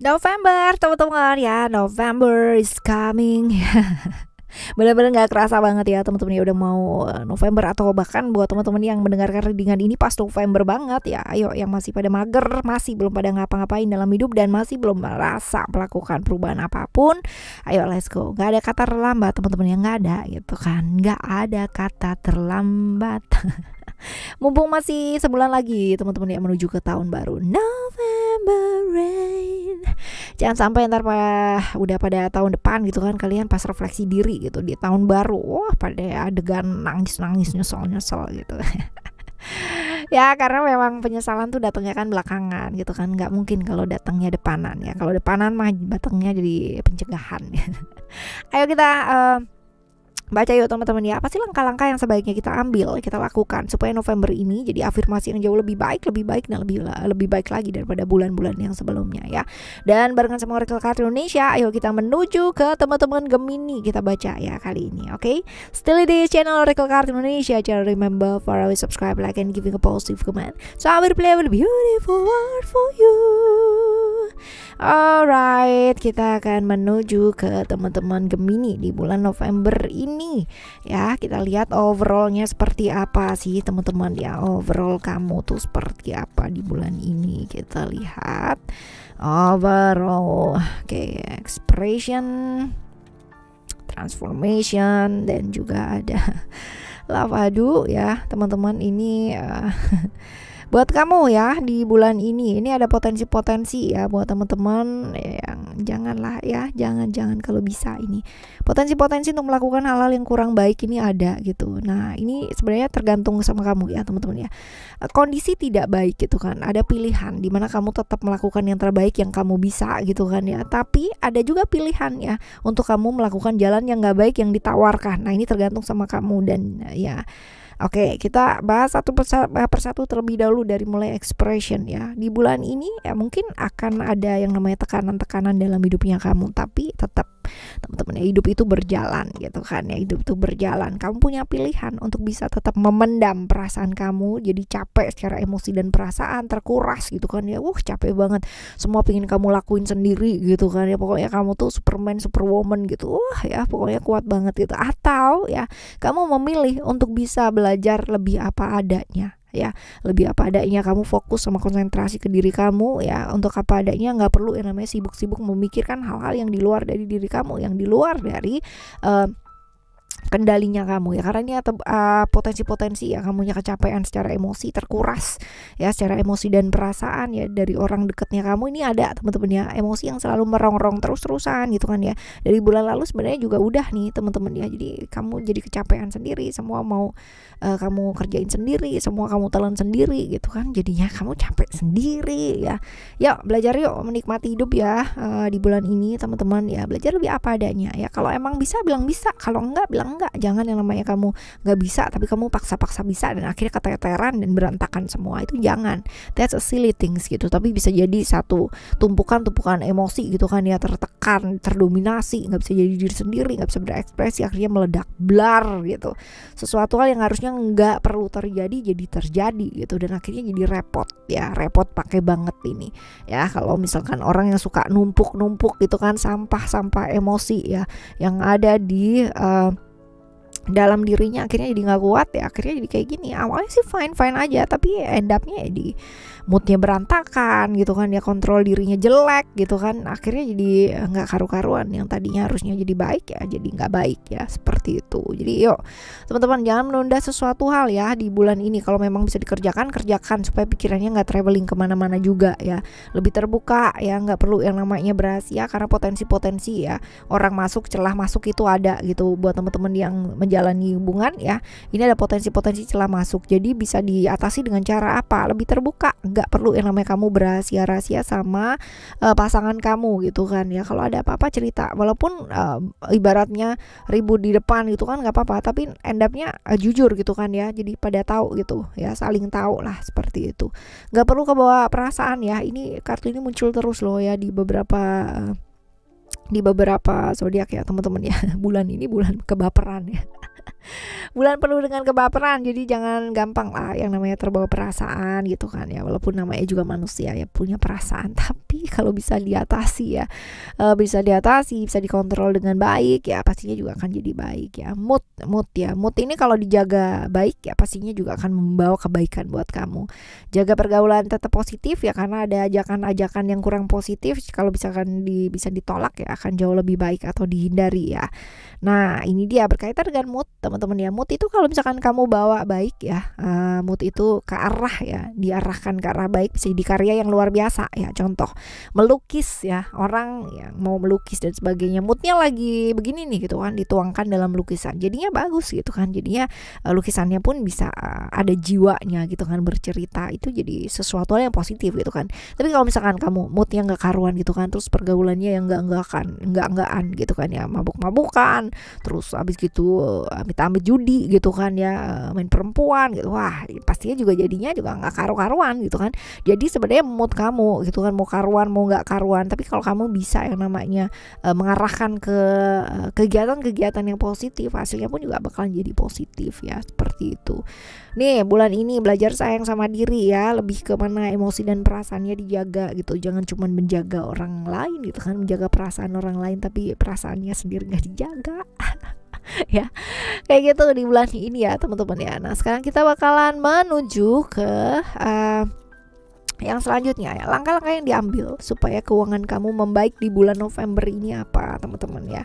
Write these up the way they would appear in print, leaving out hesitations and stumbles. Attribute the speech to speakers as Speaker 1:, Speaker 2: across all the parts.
Speaker 1: November, teman-teman ya, November is coming. Bener-bener nggak kerasa banget ya teman-teman ya udah mau November, atau bahkan buat teman-teman yang mendengarkan readingan ini pas November banget ya. Ayo yang masih pada mager, masih belum pada ngapa-ngapain dalam hidup dan masih belum merasa melakukan perubahan apapun, ayo let's go. Nggak ada kata terlambat teman-teman, yang nggak ada gitu kan, nggak ada kata terlambat. Mumpung masih sebulan lagi teman-teman ya menuju ke tahun baru November rain. Jangan sampai ntar udah pada tahun depan gitu kan, kalian pas refleksi diri gitu di tahun baru, wah pada adegan nangis-nangis nyesel gitu. Ya karena memang penyesalan tuh datangnya kan belakangan gitu kan, nggak mungkin kalau datangnya depanan ya. Kalau depanan mah datangnya jadi pencegahan. Ayo kita baca yuk teman-teman ya, apa sih langkah-langkah yang sebaiknya kita ambil, kita lakukan supaya November ini jadi afirmasi yang jauh lebih baik dan lebih baik lagi daripada bulan-bulan yang sebelumnya ya. Dan barengan sama Oracle Card Indonesia, ayo kita menuju ke teman-teman Gemini, kita baca ya kali ini, oke? Still di channel Oracle Card Indonesia, jangan remember for always subscribe, like, and giving a positive comment. So I will play a beautiful word for you. Alright, kita akan menuju ke teman-teman Gemini di bulan November ini ya. Kita lihat overallnya seperti apa sih teman-teman ya. Overall kamu tuh seperti apa di bulan ini, kita lihat overall. Oke, expression, transformation, dan juga ada lavadu ya teman-teman. Ini buat kamu ya di bulan ini ada potensi-potensi ya buat teman-teman yang janganlah ya, jangan kalau bisa ini potensi-potensi untuk melakukan hal-hal yang kurang baik ini ada gitu. Nah ini sebenarnya tergantung sama kamu ya teman-teman ya. Kondisi tidak baik gitu kan, ada pilihan dimana kamu tetap melakukan yang terbaik yang kamu bisa gitu kan ya, tapi ada juga pilihan ya untuk kamu melakukan jalan yang gak baik yang ditawarkan. Nah ini tergantung sama kamu dan ya. Oke, kita bahas satu persatu terlebih dahulu dari mulai expression ya. Di bulan ini ya mungkin akan ada yang namanya tekanan-tekanan dalam hidupnya kamu, tapi tetap teman-teman ya, hidup itu berjalan gitu kan ya, hidup itu berjalan. Kamu punya pilihan untuk bisa tetap memendam perasaan kamu, jadi capek secara emosi dan perasaan, terkuras gitu kan ya, capek banget, semua pingin kamu lakuin sendiri gitu kan ya, pokoknya kamu tuh Superman, Superwoman gitu, ya pokoknya kuat banget gitu. Atau ya kamu memilih untuk bisa belajar lebih apa adanya ya, lebih apa adanya, kamu fokus sama konsentrasi ke diri kamu ya, untuk apa adanya, nggak perlu yang namanya sibuk-sibuk memikirkan hal-hal yang di luar dari diri kamu, yang di luar dari kendalinya kamu ya. Karena ini potensi-potensi ya kamunya kecapean secara emosi, terkuras ya secara emosi dan perasaan ya dari orang dekatnya kamu. Ini ada teman-teman ya, emosi yang selalu merongrong terus-terusan gitu kan ya. Dari bulan lalu sebenarnya juga udah nih teman-teman ya, jadi kamu jadi kecapean sendiri, semua mau kamu kerjain sendiri, semua kamu telan sendiri gitu kan, jadinya kamu capek sendiri ya. Yuk belajar yuk menikmati hidup ya di bulan ini teman-teman ya, belajar lebih apa adanya ya. Kalau emang bisa bilang bisa, kalau enggak bilang enggak. Jangan yang namanya kamu nggak bisa tapi kamu paksa-paksa bisa dan akhirnya keteteran dan berantakan semua, itu jangan. That's a silly things gitu, tapi bisa jadi satu tumpukan emosi gitu kan ya, tertekan, terdominasi, nggak bisa jadi diri sendiri, nggak bisa berekspresi, akhirnya meledak blar gitu. Sesuatu hal yang harusnya nggak perlu terjadi jadi terjadi gitu, dan akhirnya jadi repot ya, repot pakai banget ini ya. Kalau misalkan orang yang suka numpuk gitu kan, sampah emosi ya yang ada di dalam dirinya, akhirnya jadi nggak kuat ya, akhirnya jadi kayak gini. Awalnya sih fine aja, tapi end up-nya ya di moodnya berantakan gitu kan ya, kontrol dirinya jelek gitu kan, akhirnya jadi nggak karu-karuan. Yang tadinya harusnya jadi baik ya jadi nggak baik ya, seperti itu. Jadi yuk teman-teman jangan menunda sesuatu hal ya di bulan ini. Kalau memang bisa dikerjakan, kerjakan supaya pikirannya nggak traveling kemana-mana juga ya, lebih terbuka ya, nggak perlu yang namanya berasia, karena potensi-potensi ya orang masuk, celah masuk itu ada gitu. Buat teman-teman yang menjalani hubungan ya, ini ada potensi-potensi celah masuk, jadi bisa diatasi dengan cara apa? Lebih terbuka, nggak perlu yang namanya kamu berasia-rahasia sama pasangan kamu gitu kan ya. Kalau ada apa-apa cerita, walaupun ibaratnya ribut di depan gitu kan nggak apa-apa, tapi end up-nya jujur gitu kan ya, jadi pada tahu gitu ya, saling tahu lah seperti itu. Nggak perlu kebawa perasaan ya, ini kartu ini muncul terus loh ya di beberapa zodiak ya teman-teman ya. Bulan ini bulan kebaperan ya. Bulan penuh dengan kebaperan, jadi jangan gampang lah yang namanya terbawa perasaan gitu kan ya. Walaupun namanya juga manusia ya punya perasaan, tapi kalau bisa diatasi ya, bisa diatasi, bisa dikontrol dengan baik ya, pastinya juga akan jadi baik ya. Mood ini kalau dijaga baik ya, pastinya juga akan membawa kebaikan buat kamu. Jaga pergaulan tetap positif ya, karena ada ajakan-ajakan yang kurang positif, kalau misalkan bisa ditolak ya akan jauh lebih baik atau dihindari ya. Nah, ini dia berkaitan dengan mood, teman-teman ya. Mood itu kalau misalkan kamu bawa baik ya, mood itu ke arah ya, diarahkan ke arah baik, bisa jadi karya yang luar biasa ya. Contoh, melukis ya, orang yang mau melukis dan sebagainya, moodnya lagi begini nih gitu kan, dituangkan dalam lukisan, jadinya bagus gitu kan. Jadinya lukisannya pun bisa ada jiwanya gitu kan, bercerita, itu jadi sesuatu yang positif gitu kan. Tapi kalau misalkan kamu moodnya nggak karuan gitu kan, terus pergaulannya yang nggak-nggak-an gitu kan ya, mabuk-mabukan, terus abis gitu amit-amit judi gitu kan ya, main perempuan gitu, wah pastinya juga jadinya juga nggak karu-karuan gitu kan. Jadi sebenarnya mood kamu gitu kan, mau karuan mau nggak karuan, tapi kalau kamu bisa yang namanya mengarahkan ke kegiatan-kegiatan yang positif, hasilnya pun juga bakalan jadi positif ya, seperti itu. Nih bulan ini belajar sayang sama diri ya, lebih ke mana emosi dan perasaannya dijaga gitu. Jangan cuma menjaga orang lain gitu kan, menjaga perasaan orang lain tapi perasaannya sendiri nggak dijaga. Ya kayak gitu di bulan ini ya teman-teman ya. Nah sekarang kita bakalan menuju ke yang selanjutnya ya, langkah-langkah yang diambil supaya keuangan kamu membaik di bulan November ini apa teman-teman ya.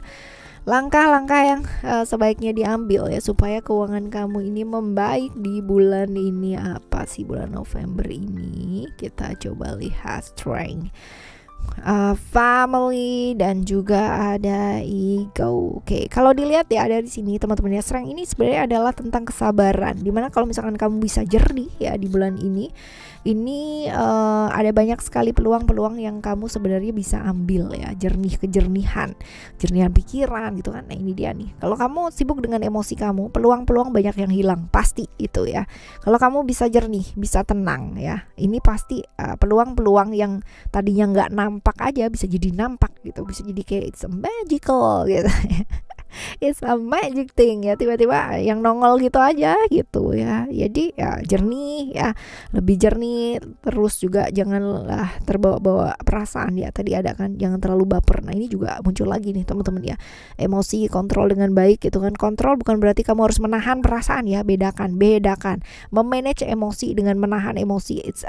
Speaker 1: Langkah-langkah yang sebaiknya diambil ya supaya keuangan kamu ini membaik di bulan ini apa sih, bulan November ini. Kita coba lihat strength, family, dan juga ada ego. Oke, kalau dilihat ya ada di sini teman-teman ya, strength ini sebenarnya adalah tentang kesabaran. Dimana kalau misalkan kamu bisa jernih ya di bulan ini ada banyak sekali peluang-peluang yang kamu sebenarnya bisa ambil ya, kejernihan pikiran gitu kan. Nah ini dia nih, kalau kamu sibuk dengan emosi kamu, peluang-peluang banyak yang hilang pasti itu ya. Kalau kamu bisa jernih, bisa tenang ya, ini pasti peluang-peluang yang tadinya nggak nampak aja bisa jadi nampak gitu, bisa jadi kayak it's a magical gitu. It's a magic thing ya, tiba-tiba yang nongol gitu aja gitu ya. Jadi ya jernih ya, lebih jernih, terus juga janganlah terbawa-bawa perasaan ya. Tadi ada kan, jangan terlalu baper. Nah ini juga muncul lagi nih teman-teman ya, emosi kontrol dengan baik gitu kan. Kontrol bukan berarti kamu harus menahan perasaan ya, bedakan. Memanage emosi dengan menahan emosi, it's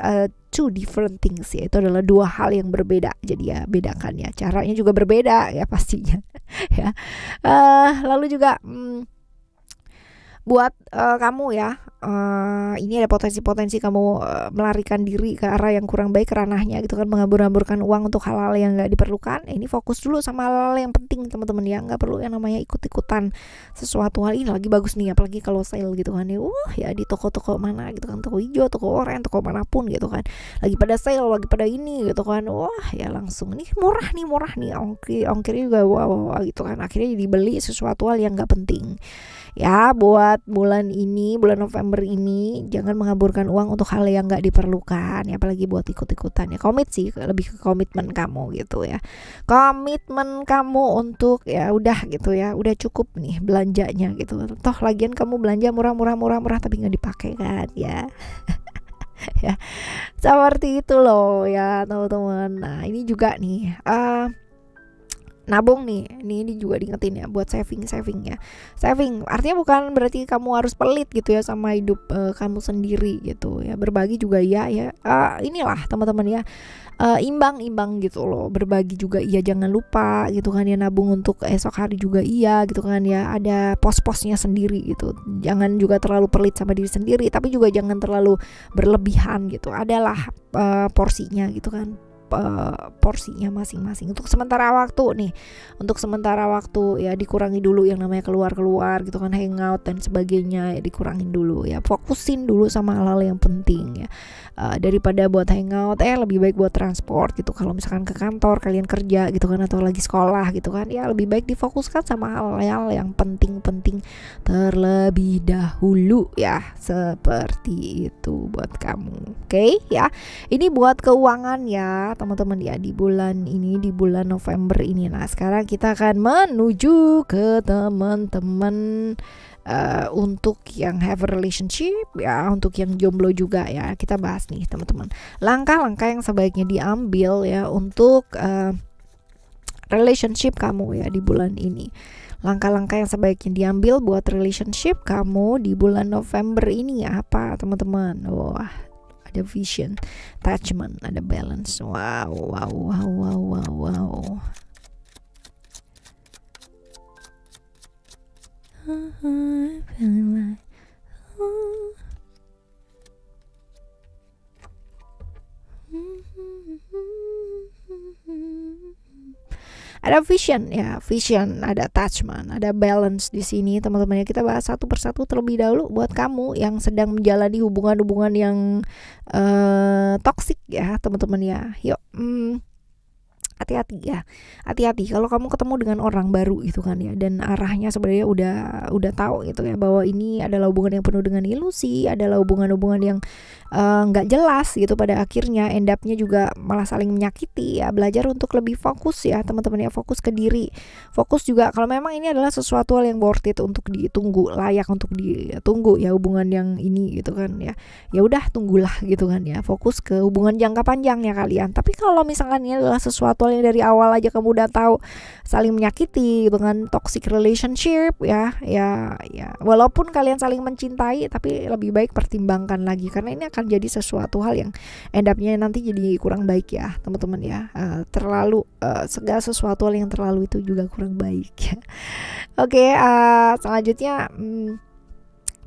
Speaker 1: two different things ya, itu adalah dua hal yang berbeda. Jadi ya bedakan ya, caranya juga berbeda ya pastinya. Ya, lalu juga buat kamu ya, ini ada potensi kamu melarikan diri ke arah yang kurang baik ranahnya gitu kan, menghambur-hamburkan uang untuk hal-hal yang nggak diperlukan. Ini fokus dulu sama hal-hal yang penting teman-teman ya, nggak perlu yang namanya ikut-ikutan sesuatu hal. Ini lagi bagus nih apalagi kalau sale gitu kan ya, di toko-toko mana gitu kan, toko hijau, toko oranye, toko manapun gitu kan, lagi pada sale, lagi pada ini gitu kan, wah ya langsung nih murah nih, ongkirnya juga wow gitu kan, akhirnya jadi beli sesuatu hal yang nggak penting. Ya buat bulan November ini jangan mengaburkan uang untuk hal yang nggak diperlukan ya, apalagi buat ikut-ikutan ya. Komit sih, lebih ke komitmen kamu gitu ya, komitmen kamu untuk ya udah gitu ya, udah cukup nih belanjanya gitu. Toh lagian kamu belanja murah tapi nggak dipakai kan ya. Ya seperti itu loh ya teman-teman. Nah ini juga nih nabung nih, ini juga diingetin ya buat saving ya. Saving artinya bukan berarti kamu harus pelit gitu ya sama hidup kamu sendiri gitu ya. Berbagi juga ya inilah teman-teman ya, imbang gitu loh. Berbagi juga iya, jangan lupa gitu kan ya, nabung untuk esok hari juga iya gitu kan ya, ada pos-posnya sendiri gitu. Jangan juga terlalu pelit sama diri sendiri, tapi juga jangan terlalu berlebihan gitu. Adalah porsinya gitu kan, porsinya masing-masing. Untuk sementara waktu ya dikurangi dulu yang namanya keluar gitu kan, hangout dan sebagainya ya, dikurangin dulu ya, fokusin dulu sama hal-hal yang penting ya. Daripada buat hangout lebih baik buat transport gitu, kalau misalkan ke kantor kalian kerja gitu kan, atau lagi sekolah gitu kan ya, lebih baik difokuskan sama hal-hal yang penting terlebih dahulu ya, seperti itu buat kamu. Oke ya, ini buat keuangan ya teman-teman ya di bulan ini, di bulan November ini. Nah sekarang kita akan menuju ke teman-teman untuk yang have a relationship ya, untuk yang jomblo juga ya. Kita bahas nih teman-teman, langkah-langkah yang sebaiknya diambil ya untuk relationship kamu ya di bulan ini. Langkah-langkah yang sebaiknya diambil buat relationship kamu di bulan November ini apa teman-teman? Wah, ada vision, attachment, ada balance. Wow, wow, wow, wow, wow, wow. Ada vision ya, vision, ada attachment, ada balance di sini teman-teman ya. Kita bahas satu persatu terlebih dahulu buat kamu yang sedang menjalani hubungan-hubungan yang toxic ya teman-teman ya. Yuk, hati-hati ya, hati-hati kalau kamu ketemu dengan orang baru gitu kan ya, dan arahnya sebenarnya udah tahu gitu ya bahwa ini adalah hubungan yang penuh dengan ilusi, adalah hubungan-hubungan yang nggak jelas gitu, pada akhirnya end up-nya juga malah saling menyakiti ya. Belajar untuk lebih fokus ya teman-teman ya, fokus ke diri, fokus juga kalau memang ini adalah sesuatu hal yang worth it untuk ditunggu, layak untuk ditunggu ya hubungan yang ini gitu kan ya. Ya udah tunggulah gitu kan ya, fokus ke hubungan jangka panjang ya kalian. Tapi kalau misalkan ini adalah sesuatu yang dari awal aja kamu udah tahu saling menyakiti dengan toxic relationship ya walaupun kalian saling mencintai, tapi lebih baik pertimbangkan lagi, karena ini akan jadi sesuatu hal yang end up-nya nanti jadi kurang baik ya teman-teman ya. Terlalu segala sesuatu hal yang terlalu itu juga kurang baik ya. Oke, selanjutnya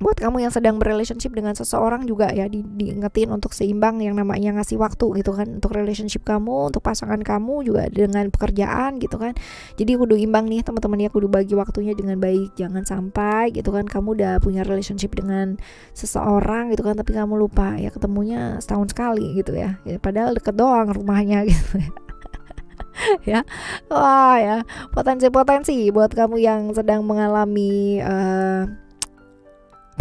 Speaker 1: buat kamu yang sedang berrelationship dengan seseorang juga ya, diingetin untuk seimbang yang namanya ngasih waktu gitu kan, untuk relationship kamu, untuk pasangan kamu juga dengan pekerjaan gitu kan. Jadi kudu imbang nih teman-teman ya, kudu bagi waktunya dengan baik. Jangan sampai gitu kan kamu udah punya relationship dengan seseorang gitu kan, tapi kamu lupa ya ketemunya setahun sekali gitu ya padahal deket doang rumahnya gitu ya. Ya, wah ya, potensi-potensi buat kamu yang sedang mengalami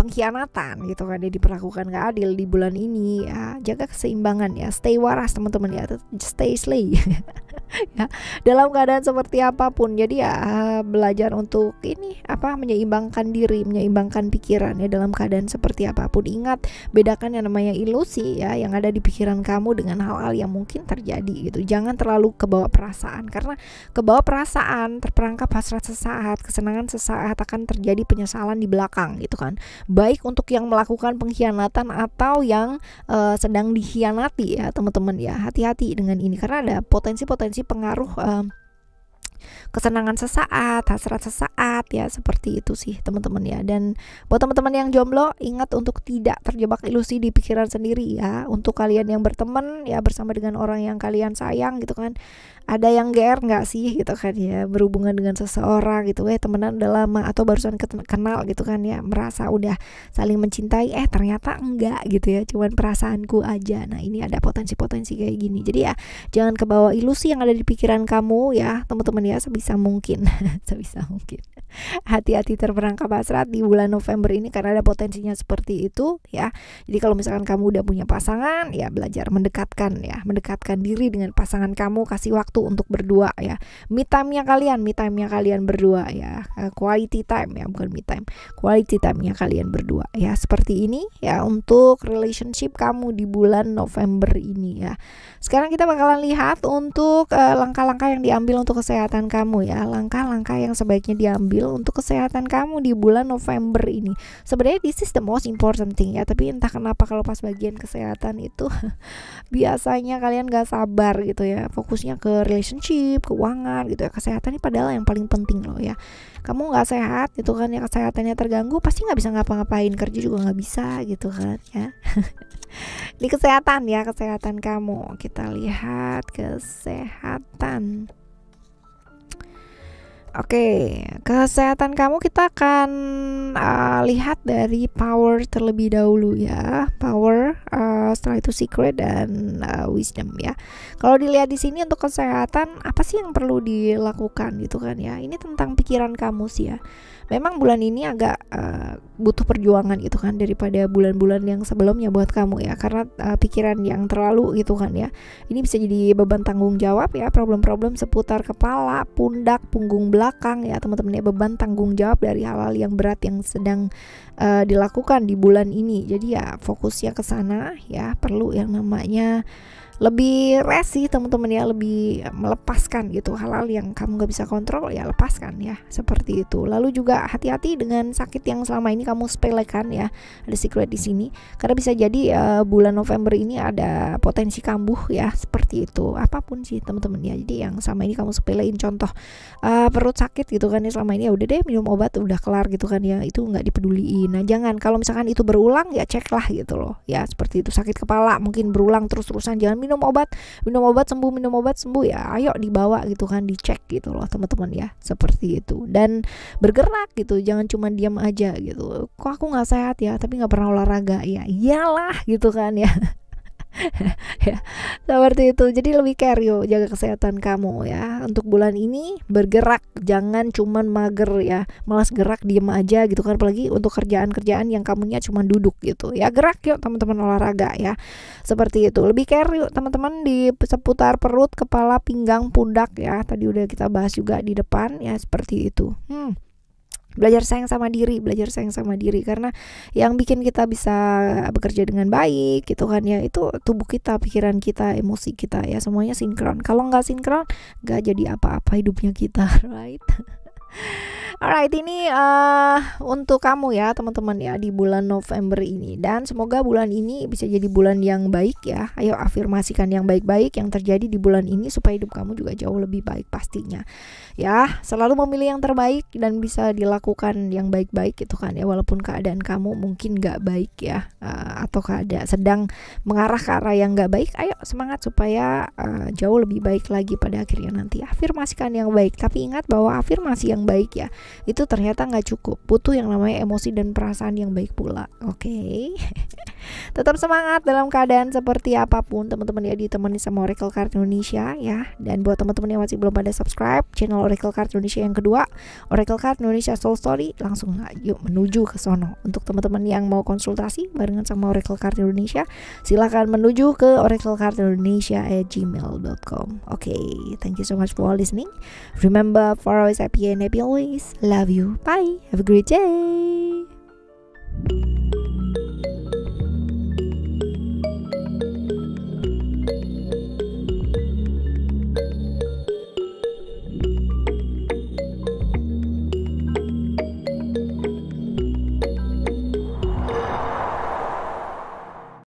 Speaker 1: pengkhianatan gitu kan, dia diperlakukan gak adil di bulan ini ya. Jaga keseimbangan ya, stay waras teman-teman ya, stay slay ya, dalam keadaan seperti apapun. Jadi ya belajar untuk ini menyeimbangkan diri, menyeimbangkan pikiran ya dalam keadaan seperti apapun. Ingat, bedakan yang namanya ilusi ya yang ada di pikiran kamu dengan hal-hal yang mungkin terjadi gitu. Jangan terlalu kebawa perasaan, karena kebawa perasaan, terperangkap hasrat sesaat, kesenangan sesaat, akan terjadi penyesalan di belakang gitu kan. Baik untuk yang melakukan pengkhianatan atau yang sedang dikhianati ya teman-teman ya. Hati-hati dengan ini, karena ada potensi-potensi pengaruh kesenangan sesaat, hasrat sesaat ya, seperti itu sih teman-teman ya. Dan buat teman-teman yang jomblo, ingat untuk tidak terjebak ilusi di pikiran sendiri ya. Untuk kalian yang berteman ya bersama dengan orang yang kalian sayang gitu kan, ada yang GR nggak sih gitu kan ya, berhubungan dengan seseorang gitu temenan udah lama atau barusan kenal gitu kan ya, merasa udah saling mencintai ternyata enggak gitu ya, cuman perasaanku aja. Nah ini ada potensi-potensi kayak gini. Jadi ya jangan kebawa ilusi yang ada di pikiran kamu ya teman-teman ya, sebisa mungkin sebisa mungkin hati-hati terperangkap hasrat di bulan November ini, karena ada potensinya seperti itu ya. Jadi kalau misalkan kamu udah punya pasangan ya, belajar mendekatkan diri dengan pasangan kamu, kasih waktu untuk berdua ya, me time-nya kalian berdua ya, quality time ya, bukan me time, quality time-nya kalian berdua ya. Seperti ini ya untuk relationship kamu di bulan November ini ya. Sekarang kita bakalan lihat untuk langkah-langkah yang diambil untuk kesehatan kamu ya, langkah-langkah yang sebaiknya diambil untuk kesehatan kamu di bulan November ini. Sebenarnya this is the most important thing ya, tapi entah kenapa kalau pas bagian kesehatan itu biasanya kalian gak sabar gitu ya, fokusnya ke relationship, keuangan gitu ya. Kesehatan ini padahal yang paling penting loh ya. Kamu gak sehat itu kan ya, kesehatannya terganggu, pasti gak bisa ngapa-ngapain, kerja juga gak bisa gitu kan ya. Di kesehatan ya, kesehatan kamu, kita lihat kesehatan. Oke, kesehatan kamu kita akan lihat dari power terlebih dahulu ya. Power, setelah itu secret dan wisdom ya. Kalau dilihat di sini untuk kesehatan, apa sih yang perlu dilakukan gitu kan ya? Ini tentang pikiran kamu sih ya. memang bulan ini agak butuh perjuangan gitu kan daripada bulan-bulan yang sebelumnya buat kamu ya, karena pikiran yang terlalu gitu kan ya. Ini bisa jadi beban tanggung jawab ya, problem-problem seputar kepala, pundak, punggung belakang ya teman-teman ya, beban tanggung jawab dari hal-hal yang berat yang sedang dilakukan di bulan ini. Jadi ya fokusnya ke sana ya, perlu yang namanya lebih rest sih teman-teman ya, lebih melepaskan gitu hal-hal yang kamu gak bisa kontrol ya, lepaskan ya, seperti itu. Lalu juga hati-hati dengan sakit yang selama ini kamu sepelekan ya, ada secret di sini, karena bisa jadi bulan November ini ada potensi kambuh ya, seperti itu. Apapun sih teman-teman ya, jadi yang selama ini kamu sepelein, contoh perut sakit gitu kan ya, selama ini ya udah deh minum obat udah kelar gitu kan ya, itu nggak dipeduliin. Nah jangan, kalau misalkan itu berulang ya ceklah gitu loh ya, seperti itu. Sakit kepala mungkin berulang terus-terusan, jangan minum obat sembuh ya, ayo dibawa gitu kan, dicek gitu loh teman-teman ya, seperti itu. Dan bergerak gitu, jangan cuma diam aja gitu, kok aku nggak sehat ya tapi nggak pernah olahraga, ya iyalah gitu kan ya. Ya, seperti itu. Jadi lebih care yuk, jaga kesehatan kamu ya. Untuk bulan ini bergerak, jangan cuman mager ya, malas gerak diem aja gitu kan, apalagi untuk kerjaan-kerjaan yang kamunya cuma duduk gitu ya. Gerak yuk teman-teman, olahraga ya, seperti itu. Lebih care yuk teman-teman di seputar perut, kepala, pinggang, pundak ya, tadi udah kita bahas juga di depan ya, seperti itu. Belajar sayang sama diri, karena yang bikin kita bisa bekerja dengan baik gitu kan ya, itu tubuh kita, pikiran kita, emosi kita ya, semuanya sinkron. Kalau nggak sinkron, nggak jadi apa-apa hidupnya kita, right? Alright, ini untuk kamu ya teman-teman ya, di bulan November ini, dan semoga bulan ini bisa jadi bulan yang baik ya. Ayo afirmasikan yang baik-baik yang terjadi di bulan ini supaya hidup kamu juga jauh lebih baik pastinya ya. Selalu memilih yang terbaik dan bisa dilakukan yang baik-baik gitu kan ya, walaupun keadaan kamu mungkin gak baik ya, atau keadaan sedang mengarah ke arah yang gak baik. Ayo semangat supaya jauh lebih baik lagi pada akhirnya nanti. Afirmasikan yang baik, tapi ingat bahwa afirmasi yang baik ya, itu ternyata nggak cukup, butuh yang namanya emosi dan perasaan yang baik pula. Oke. Tetap semangat dalam keadaan seperti apapun teman-teman ya, ditemani sama Oracle Card Indonesia ya. Dan buat teman-teman yang masih belum pada subscribe channel Oracle Card Indonesia yang kedua, Oracle Card Indonesia Soul Story, langsung yuk menuju ke sono. Untuk teman-teman yang mau konsultasi barengan sama Oracle Card Indonesia, silahkan menuju ke oraclecardindonesia@gmail.com. Oke, thank you so much for listening. Remember, for always happy and happy always. Love you. Bye. Have a great day.